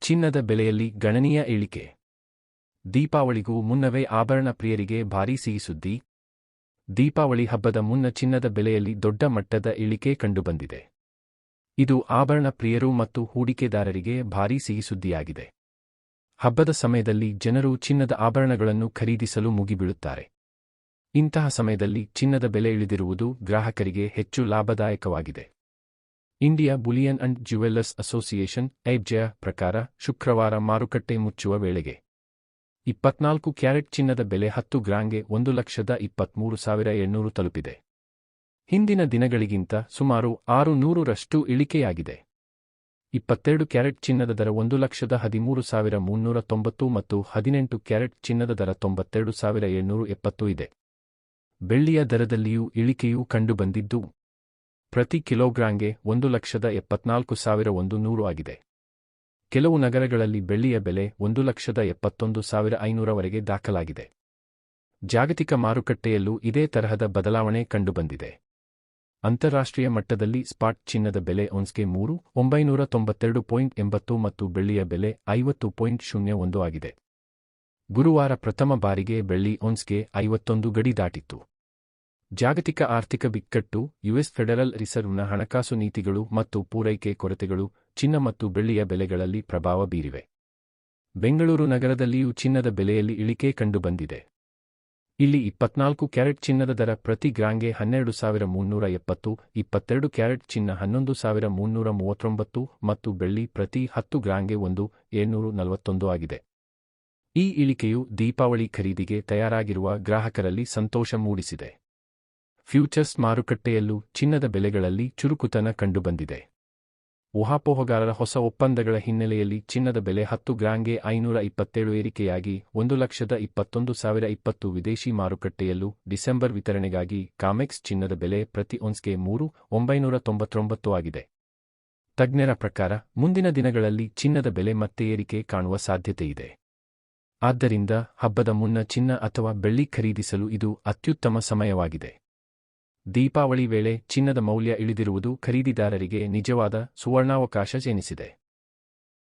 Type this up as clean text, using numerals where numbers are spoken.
ಚಿನ್ನದ ಬೆಲೆಯಲ್ಲಿ ಗಣನೀಯ ಇಳಿಕೆ. ದೀಪಾವಳಿಗೂ ಮುನ್ನವೇ ಆಭರಣ ಪ್ರಿಯರಿಗೆ ಭಾರೀ ಸಿಹಿಸುದ್ದಿ. ದೀಪಾವಳಿ ಹಬ್ಬದ ಮುನ್ನ ಚಿನ್ನದ ಬೆಲೆಯಲ್ಲಿ ದೊಡ್ಡ ಮಟ್ಟದ ಇಳಿಕೆ ಕಂಡುಬಂದಿದೆ. ಇದು ಆಭರಣ ಪ್ರಿಯರು ಮತ್ತು ಹೂಡಿಕೆದಾರರಿಗೆ ಭಾರೀ ಸಿಹಿಸುದ್ದಿಯಾಗಿದೆ. ಹಬ್ಬದ ಸಮಯದಲ್ಲಿ ಜನರು ಚಿನ್ನದ ಆಭರಣಗಳನ್ನು ಖರೀದಿಸಲು ಮುಗಿಬೀಳುತ್ತಾರೆ. ಇಂತಹ ಸಮಯದಲ್ಲಿ ಚಿನ್ನದ ಬೆಲೆ ಇಳಿದಿರುವುದು ಗ್ರಾಹಕರಿಗೆ ಹೆಚ್ಚು ಲಾಭದಾಯಕವಾಗಿದೆ. India bullion and jewellers association ಐಬ್ಜೆಯ ಪ್ರಕಾರ ಶುಕ್ರವಾರ ಮಾರುಕಟ್ಟೆ ಮುಚ್ಚುವ ವೇಳೆಗೆ 24 ಕ್ಯಾರೆಟ್ ಚಿನ್ನದ ಬೆಲೆ 10 ಗ್ರಾಂಗೆ 1,23,700 ತಲುಪಿದೆ. ಹಿಂದಿನ ದಿನಗಳಿಗಿಂತ ಸುಮಾರು 600ರಷ್ಟು ಇಳಿಕೆಯಾಗಿದೆ. 22 ಕ್ಯಾರೆಟ್ ಚಿನ್ನದ ದರ 1,13,390 ಮತ್ತು 18 ಕ್ಯಾರೆಟ್ ಚಿನ್ನದ ದರ 92,770 ಇದೆ. ಬೆಳ್ಳಿಯ ದರದಲ್ಲಿಯೂ ಇಳಿಕೆಯೂ ಕಂಡುಬಂದಿದ್ದು, ಪ್ರತಿ ಕಿಲೋಗ್ರಾಂಗೆ 1,74,100 ಆಗಿದೆ. ಕೆಲವು ನಗರಗಳಲ್ಲಿ ಬೆಳ್ಳಿಯ ಬೆಲೆ 1,71,500 ವರೆಗೆ ದಾಖಲಾಗಿದೆ. ಜಾಗತಿಕ ಮಾರುಕಟ್ಟೆಯಲ್ಲೂ ಇದೇ ತರಹದ ಬದಲಾವಣೆ ಕಂಡುಬಂದಿದೆ. ಅಂತಾರಾಷ್ಟ್ರೀಯ ಮಟ್ಟದಲ್ಲಿ ಸ್ಪಾಟ್ ಚಿನ್ನದ ಬೆಲೆ ಔನ್ಸ್ಗೆ 3,992.80 ಮತ್ತು ಬೆಳ್ಳಿಯ ಬೆಲೆ 50.01 ಆಗಿದೆ. ಗುರುವಾರ ಪ್ರಥಮ ಬಾರಿಗೆ ಬೆಳ್ಳಿ ಔನ್ಸ್ಗೆ 51 ಗಡಿ ದಾಟಿತ್ತು. ಜಾಗತಿಕ ಆರ್ಥಿಕ ಬಿಕ್ಕಟ್ಟು, ಯುಎಸ್ ಫೆಡರಲ್ ರಿಸರ್ವ್ನ ಹಣಕಾಸು ನೀತಿಗಳು ಮತ್ತು ಪೂರೈಕೆ ಕೊರತೆಗಳು ಚಿನ್ನ ಮತ್ತು ಬೆಳ್ಳಿಯ ಬೆಲೆಗಳಲ್ಲಿ ಪ್ರಭಾವ ಬೀರಿವೆ. ಬೆಂಗಳೂರು ನಗರದಲ್ಲಿಯೂ ಚಿನ್ನದ ಬೆಲೆಯಲ್ಲಿ ಇಳಿಕೆ ಕಂಡುಬಂದಿದೆ. ಇಲ್ಲಿ 24 ಕ್ಯಾರೆಟ್ ಚಿನ್ನದ ದರ ಪ್ರತಿ ಗ್ರಾಂಗೆ 12,370, 22 ಕ್ಯಾರೆಟ್ ಚಿನ್ನ 11,339 ಮತ್ತು ಬೆಳ್ಳಿ ಪ್ರತಿ 10 ಗ್ರಾಂಗೆ 1,741 ಆಗಿದೆ. ಈ ಇಳಿಕೆಯು ದೀಪಾವಳಿ ಖರೀದಿಗೆ ತಯಾರಾಗಿರುವ ಗ್ರಾಹಕರಲ್ಲಿ ಸಂತೋಷ ಮೂಡಿಸಿದೆ. ಫ್ಯೂಚರ್ಸ್ ಮಾರುಕಟ್ಟೆಯಲ್ಲೂ ಚಿನ್ನದ ಬೆಲೆಗಳಲ್ಲಿ ಚುರುಕುತನ ಕಂಡುಬಂದಿದೆ. ಊಹಾಪೋಹಗಾರರ ಹೊಸ ಒಪ್ಪಂದಗಳ ಹಿನ್ನೆಲೆಯಲ್ಲಿ ಚಿನ್ನದ ಬೆಲೆ 10 ಗ್ರಾಂಗೆ 527 ಏರಿಕೆಯಾಗಿ 1,21,020. ವಿದೇಶಿ ಮಾರುಕಟ್ಟೆಯಲ್ಲೂ ಡಿಸೆಂಬರ್ ವಿತರಣೆಗಾಗಿ ಕಾಮೆಕ್ಸ್ ಚಿನ್ನದ ಬೆಲೆ ಪ್ರತಿ ಔನ್ಸ್ಗೆ 3,999 ಆಗಿದೆ. ತಜ್ಞರ ಪ್ರಕಾರ ಮುಂದಿನ ದಿನಗಳಲ್ಲಿ ಚಿನ್ನದ ಬೆಲೆ ಮತ್ತೆ ಏರಿಕೆ ಕಾಣುವ ಸಾಧ್ಯತೆಯಿದೆ. ಆದ್ದರಿಂದ ಹಬ್ಬದ ಮುನ್ನ ಚಿನ್ನ ಅಥವಾ ಬೆಳ್ಳಿ ಖರೀದಿಸಲು ಇದು ಅತ್ಯುತ್ತಮ ಸಮಯವಾಗಿದೆ. ದೀಪಾವಳಿ ವೇಳೆ ಚಿನ್ನದ ಮೌಲ್ಯ ಇಳಿದಿರುವುದು ಖರೀದಿದಾರರಿಗೆ ನಿಜವಾದ ಸುವರ್ಣಾವಕಾಶ ಎನಿಸಿದೆ.